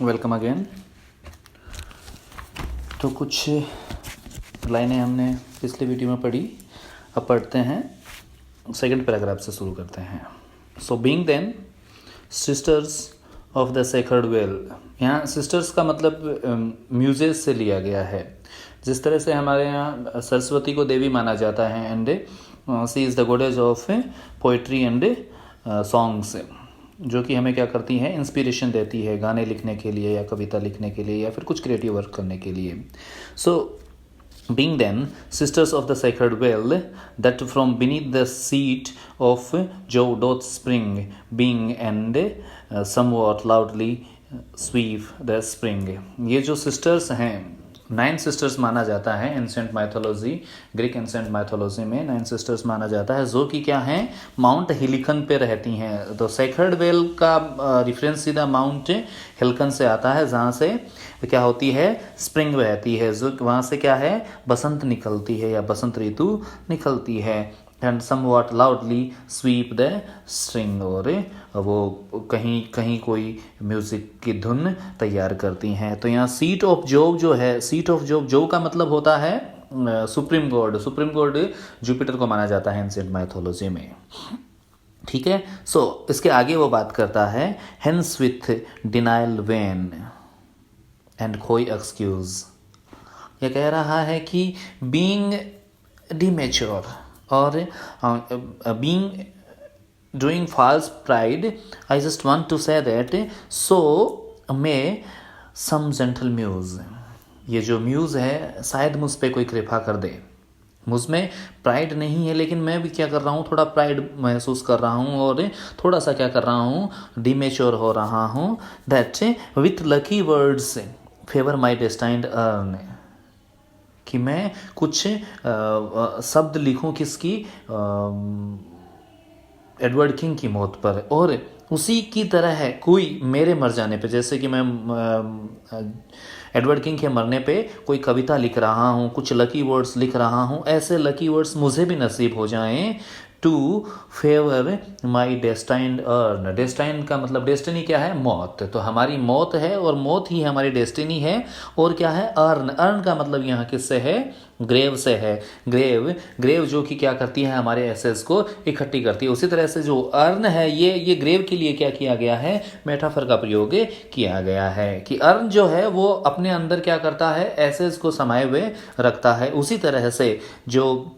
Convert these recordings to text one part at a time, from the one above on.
Welcome again. तो कुछ लाइनें हमने पिछले वीडियो में पढ़ी, अब पढ़ते हैं, सेकंड पैराग्राफ से शुरू करते हैं। So being then sisters of the sacred well, यहाँ सिस्टर्स का मतलब म्यूजेस से लिया गया है। जिस तरह से हमारे यहाँ सरस्वती को देवी माना जाता है and she is the goddess of poetry and songs, जो कि हमें क्या करती हैं, इंस्पिरेशन देती है गाने लिखने के लिए या कविता लिखने के लिए या फिर कुछ क्रिएटिव वर्क करने के लिए। सो being then sisters of the sacred well, that from beneath the seat of Jove doth spring, being and somewhat loudly sweep the spring। ये जो सिस्टर्स हैं, 9 सिस्टर्स माना जाता है ancient mythology, Greek ancient mythology में 9 सिस्टर्स माना जाता है, जो कि क्या हैं, माउंट हिलिकन पे रहती हैं। तो सेक्रेड वेल का रिफरेंस सीधा माउंट हिलिकन से आता है, जहाँ से क्या होती है, स्प्रिंग बहती है, जो वहाँ से क्या है, बसंत निकलती है या बसंत ऋतु निकलती है। And somewhat loudly sweep the string, और वो कहीं कहीं कोई म्यूजिक की धुन तैयार करती हैं। तो यहाँ सीट ऑफ जोब जो है, सीट ऑफ जोब, जोब का मतलब होता है supreme God. Supreme God Jupiter को माना जाता है एंशिएंट माइथोलॉजी में, ठीक है। सो इसके आगे वो बात करता है, hence with denial when and कोई एक्सक्यूज। ये कह रहा है कि बीइंग डिमेच्योर और being doing false pride, I just want to say that so may some gentle muse, ये जो म्यूज़ है शायद मुझ पे कोई कृपा कर दे। मुझ में प्राइड नहीं है, लेकिन मैं भी क्या कर रहा हूँ, थोड़ा प्राइड महसूस कर रहा हूँ और थोड़ा सा क्या कर रहा हूँ, डिमेच्योर हो रहा हूँ। That with lucky words favour my destined earn, कि मैं कुछ शब्द लिखूं किसकी, एडवर्ड किंग की मौत पर, और उसी की तरह है कोई मेरे मर जाने पे, जैसे कि मैं एडवर्ड किंग के मरने पे कोई कविता लिख रहा हूँ, कुछ लकी वर्ड्स लिख रहा हूँ, ऐसे लकी वर्ड्स मुझे भी नसीब हो जाएं। To favour my destined urn, destine का मतलब डेस्टिनी क्या है, मौत। तो हमारी मौत है और मौत ही हमारी डेस्टिनी है। और क्या है, अर्न, अर्न का मतलब यहाँ किससे है, ग्रेव से है। ग्रेव, ग्रेव जो कि क्या करती है, हमारे एसेस को इकट्ठी करती है। उसी तरह से जो अर्न है, ये ग्रेव के लिए क्या किया गया है, मेटाफर का प्रयोग किया गया है कि अर्न जो है वो अपने अंदर क्या करता है, एसेस को समाये हुए रखता है। उसी तरह से जो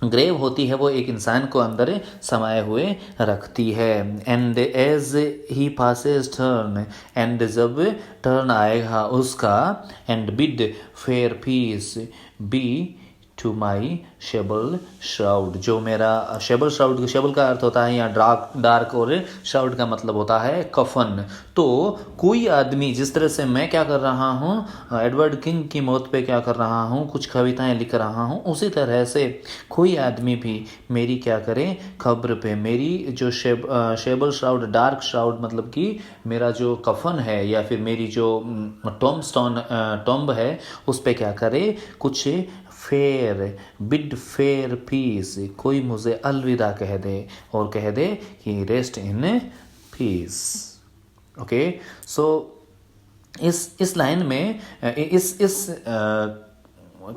ग्रेव होती है वो एक इंसान को अंदर समाये हुए रखती है। And as he passes turn, and जब टर्न आएगा उसका, and bid fair peace be to my sable shroud, जो मेरा शेबल श्राउड, शेबल का अर्थ होता है यहाँ डार्क और श्राउड का मतलब होता है कफन। तो कोई आदमी, जिस तरह से मैं क्या कर रहा हूँ, एडवर्ड किंग की मौत पे क्या कर रहा हूँ, कुछ कविताएं लिख रहा हूँ, उसी तरह से कोई आदमी भी मेरी क्या करे, खबर पे मेरी जो शेबल श्राउड, डार्क श्राउड मतलब कि मेरा जो कफन है या फिर मेरी जो टॉम्ब है, उस पे क्या करे, कुछ फेयर, बिड फेयर पीस, कोई मुझे अलविदा कह दे और कह दे कि रेस्ट इन पीस। ओके, सो इस लाइन में, इस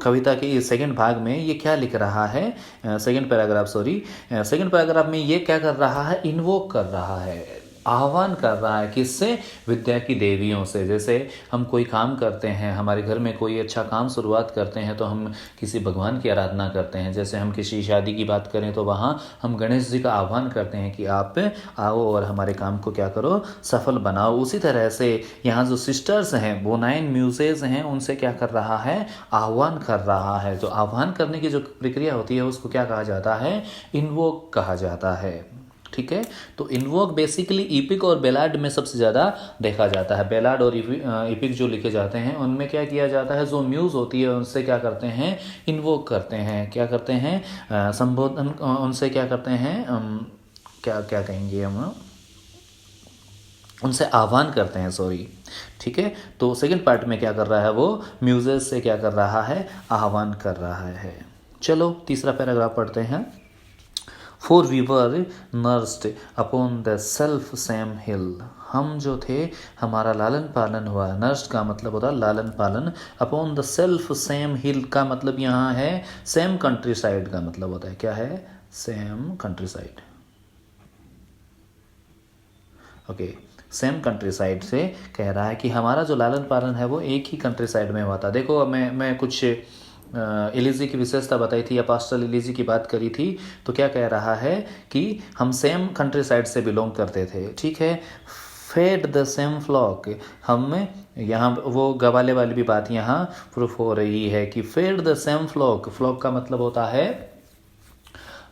कविता के इस सेकंड भाग में ये क्या लिख रहा है, सेकंड पैराग्राफ में ये क्या कर रहा है, इन्वोक कर रहा है, आह्वान कर रहा है, किससे, विद्या की देवियों से। जैसे हम कोई काम करते हैं, हमारे घर में कोई अच्छा काम शुरुआत करते हैं तो हम किसी भगवान की आराधना करते हैं। जैसे हम किसी शादी की बात करें तो वहाँ हम गणेश जी का आह्वान करते हैं कि आप आओ और हमारे काम को क्या करो, सफल बनाओ। उसी तरह से यहाँ जो सिस्टर्स हैं, वो 9 म्यूजेज हैं, उनसे क्या कर रहा है, आह्वान कर रहा है। तो आह्वान करने की जो प्रक्रिया होती है उसको क्या कहा जाता है, इन्वोक कहा जाता है, ठीक है। तो इन्वोक बेसिकली इपिक और बेलाड में सबसे ज़्यादा देखा जाता है। बेलाड और इपिक जो लिखे जाते हैं उनमें क्या किया जाता है, जो म्यूज़ होती है उनसे क्या करते हैं, इन्वोक करते हैं, क्या करते हैं, संबोधन, उनसे क्या करते हैं, क्या क्या कहेंगे हम, उनसे आह्वान करते हैं, सॉरी, ठीक है। तो सेकंड पार्ट में क्या कर रहा है, वो म्यूजेस से क्या कर रहा है, आह्वान कर रहा है। चलो तीसरा पैराग्राफ पढ़ते हैं। For we were nursed upon the self same hill, हम जो थे हमारा लालन पालन हुआ, नर्स्ड का मतलब होता है लालन पालन, अपॉन द सेल्फ सेम हिल का मतलब यहाँ है सेम कंट्री साइड का मतलब होता है, क्या है, same country side, okay, same country side से कह रहा है कि हमारा जो लालन पालन है वो एक ही कंट्री साइड में हुआ था। देखो अब मैं कुछ एलिजी की विशेषता बताई थी या पास्टल एलिजी की बात करी थी, तो क्या कह रहा है कि हम सेम कंट्री साइड से बिलोंग करते थे, ठीक है। फेड द सेम फ्लॉक, हम यहाँ वो गवाले वाली भी बात यहाँ प्रूफ हो रही है कि fed the same flock, flock का मतलब होता है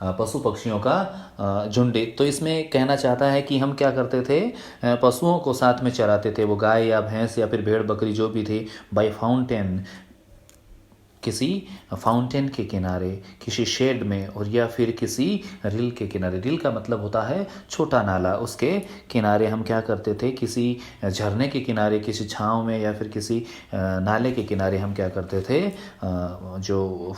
पशु पक्षियों का झुंड। तो इसमें कहना चाहता है कि हम क्या करते थे, पशुओं को साथ में चराते थे, वो गाय या भैंस या फिर भेड़ बकरी जो भी थी, बाय फाउंटेन, किसी फाउंटेन के किनारे, किसी शेड में, और या फिर किसी रिल के किनारे, रिल का मतलब होता है छोटा नाला, उसके किनारे हम क्या करते थे, किसी झरने के किनारे, किसी छांव में या फिर किसी नाले के किनारे हम क्या करते थे, जो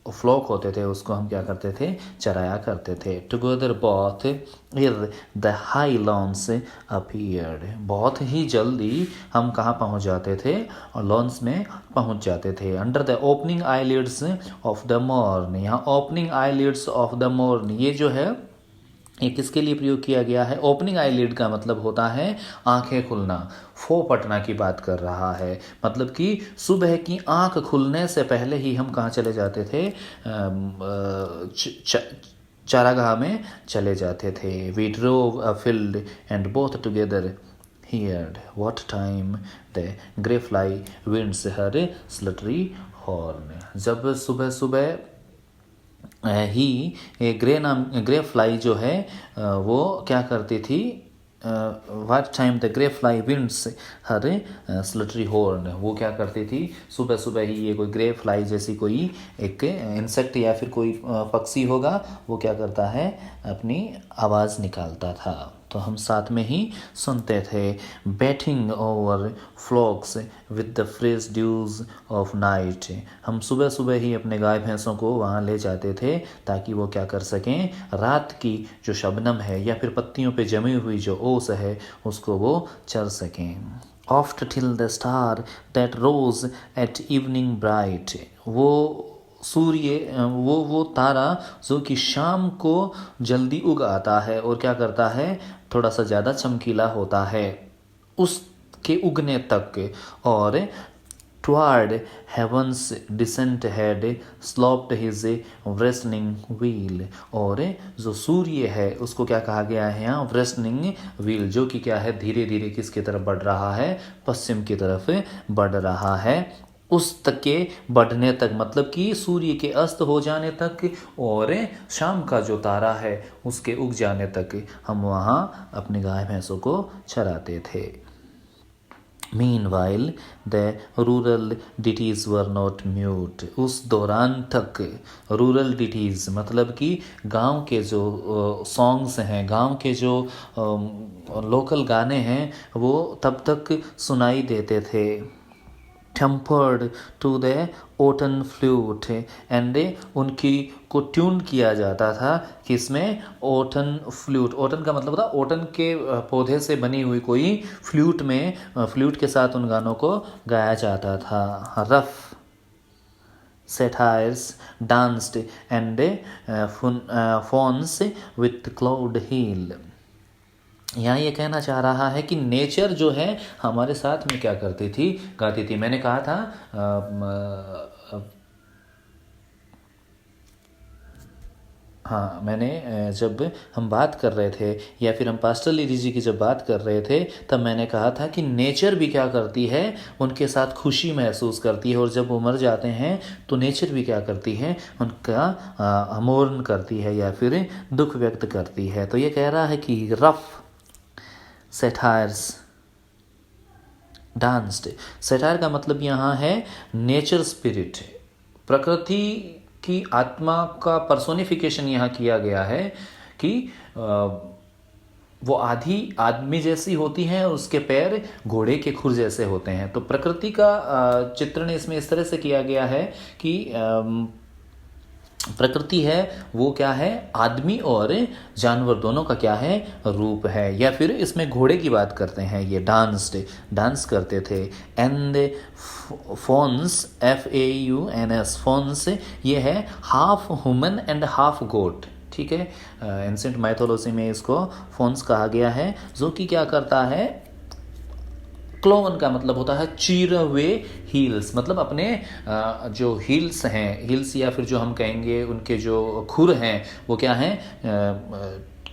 फ्लॉक होते थे उसको हम क्या करते थे, चराया करते थे। Together both in the high lawns appeared, बहुत ही जल्दी हम कहाँ पहुँच जाते थे, और लॉन्स में पहुँच जाते थे। Under the opening eyelids of the morn, यहाँ opening eyelids of the morn ये जो है ये किसके लिए प्रयोग किया गया है, ओपनिंग आईलिड का मतलब होता है आंखें खुलना, फो पटना की बात कर रहा है, मतलब कि सुबह की आंख खुलने से पहले ही हम कहाँ चले जाते थे, चारागाह में चले जाते थे। We drove a field and both together heard what time the grey fly winds her sluttery horn, जब सुबह सुबह ही ग्रे फ्लाई जो है वो क्या करती थी, what time the grey fly winds her sultry horn, वो क्या करती थी, सुबह सुबह ही ये कोई ग्रे फ्लाई जैसी कोई एक इंसेक्ट या फिर कोई पक्षी होगा, वो क्या करता है, अपनी आवाज़ निकालता था। तो हम साथ में ही सुनते थे। Batting our flocks with the fresh dews of night, हम सुबह सुबह ही अपने गाय भैंसों को वहाँ ले जाते थे ताकि वो क्या कर सकें, रात की जो शबनम है या फिर पत्तियों पे जमी हुई जो ओस है उसको वो चर सकें। Oft till the star that rose at evening bright, वो सूर्य वो तारा जो कि शाम को जल्दी उग आता है और क्या करता है, थोड़ा सा ज़्यादा चमकीला होता है उसके उगने तक। और toward heaven's descent had sloped his wrestling wheel, और जो सूर्य है उसको क्या कहा गया है यहाँ, wrestling व्हील, जो कि क्या है, धीरे धीरे किसकी तरफ बढ़ रहा है, पश्चिम की तरफ बढ़ रहा है। उस तक के बढ़ने तक मतलब कि सूर्य के अस्त हो जाने तक और शाम का जो तारा है उसके उग जाने तक हम वहाँ अपने गाय भैंसों को चराते थे। Meanwhile, the rural ditties were not mute, उस दौरान तक रूरल डिटीज़ मतलब कि गांव के जो सॉन्ग्स हैं, गांव के जो लोकल गाने हैं वो तब तक सुनाई देते थे। tempered to the oaten flute, and उनकी को ट्यून किया जाता था किसमें, ओटन फ्लूट, ओटन का मतलब होता ओटन के पौधे से बनी हुई कोई फ्लूट में, फ्लूट के साथ उन गानों को गाया जाता था। Rough satires danced and fawns with cloud hill, यहाँ ये कहना चाह रहा है कि नेचर जो है हमारे साथ में क्या करती थी, गाती थी। मैंने कहा था हाँ, मैंने जब हम बात कर रहे थे या फिर हम पास्टल एलिजी की जब बात कर रहे थे तब मैंने कहा था कि नेचर भी क्या करती है, उनके साथ खुशी महसूस करती है, और जब वो मर जाते हैं तो नेचर भी क्या करती है, उनका मोर्न करती है या फिर दुख व्यक्त करती है। तो ये कह रहा है कि रफ सेटायर्स डांस्ड, सेटायर का मतलब यहाँ है नेचर स्पिरिट, प्रकृति की आत्मा का पर्सोनिफिकेशन यहाँ किया गया है कि वो आधी आदमी जैसी होती हैं और उसके पैर घोड़े के खुर जैसे होते हैं। तो प्रकृति का चित्रण इसमें इस तरह से किया गया है कि प्रकृति है वो क्या है, आदमी और जानवर दोनों का क्या है, रूप है। या फिर इसमें घोड़े की बात करते हैं, ये डांस करते थे। एंड फॉन्स, FAUNS, फॉन्स ये है हाफ ह्यूमन एंड हाफ गोट, ठीक है। एंशिएंट माइथोलॉजी में इसको फॉन्स कहा गया है, जो कि क्या करता है, क्लोवन का मतलब होता है चीर हुए हील्स, मतलब अपने जो हील्स हैं, हील्स या फिर जो हम कहेंगे उनके जो खुर हैं वो क्या हैं,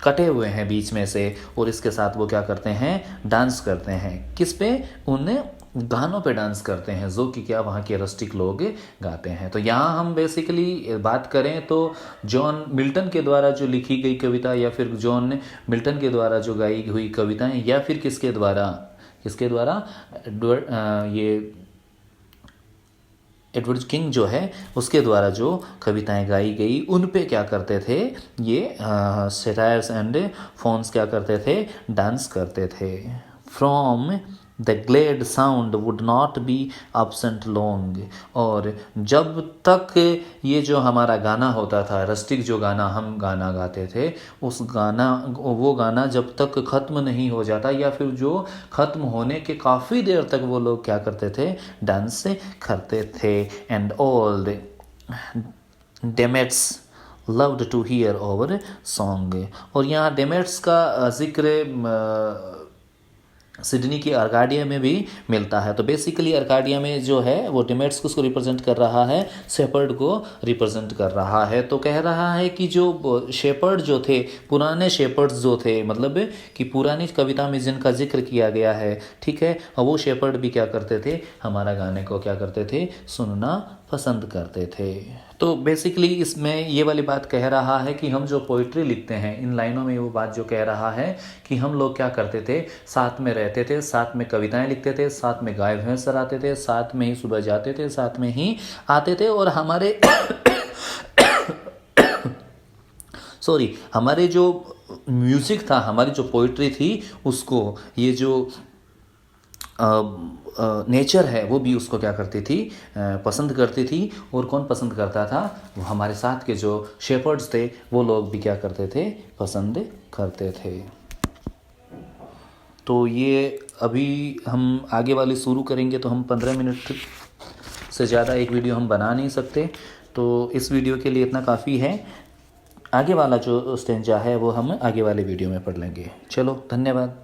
कटे हुए हैं बीच में से, और इसके साथ वो क्या करते हैं, डांस करते हैं। किस पे, उन गानों पे डांस करते हैं जो कि क्या वहाँ के रस्टिक लोग गाते हैं। तो यहाँ हम बेसिकली बात करें तो जॉन मिल्टन के द्वारा जो लिखी गई कविता, या फिर जॉन मिल्टन के द्वारा जो गाई हुई कविताएं, या फिर किसके द्वारा ये एडवर्ड किंग जो है उसके द्वारा जो कविताएं गाई गई, उन पे क्या करते थे ये सेटायर्स एंड फॉन्स क्या करते थे, डांस करते थे। From the glad sound would not be absent long, और जब तक ये जो हमारा गाना होता था, रस्टिक जो गाना हम गाना गाते थे, वो गाना जब तक ख़त्म नहीं हो जाता, या फिर जो ख़त्म होने के काफ़ी देर तक वो लोग क्या करते थे, डांस करते थे। And all the Damoetas loved to hear our song, और यहाँ डेमेट्स का जिक्र सिडनी की अर्काडिया में भी मिलता है। तो बेसिकली अर्काडिया में जो है वो डिमेट्स को रिप्रेजेंट कर रहा है, शेपर्ड को रिप्रेजेंट कर रहा है। तो कह रहा है कि जो शेपर्ड जो थे, पुराने शेपर्ड्स जो थे, मतलब कि पुरानी कविता में जिनका जिक्र किया गया है, ठीक है, और वो शेपर्ड भी क्या करते थे, हमारा गाने को क्या करते थे, सुनना पसंद करते थे। तो बेसिकली इसमें ये वाली बात कह रहा है कि हम जो पोइट्री लिखते हैं, इन लाइनों में वो बात जो कह रहा है कि हम लोग क्या करते थे, साथ में रहते थे, साथ में कविताएं लिखते थे, साथ में गाय भैंस चराते थे, साथ में ही सुबह जाते थे, साथ में ही आते थे, और हमारे हमारे जो म्यूज़िक था, हमारी जो पोइट्री थी, उसको ये जो नेचर है वो भी उसको क्या करती थी, पसंद करती थी। और कौन पसंद करता था, वो हमारे साथ के जो शेपर्ड्स थे, वो लोग भी क्या करते थे, पसंद करते थे। तो ये अभी हम आगे वाली शुरू करेंगे तो हम 15 मिनट से ज़्यादा एक वीडियो हम बना नहीं सकते, तो इस वीडियो के लिए इतना काफ़ी है। आगे वाला जो स्टेंजा है वो हम आगे वाले वीडियो में पढ़ लेंगे। चलो, धन्यवाद।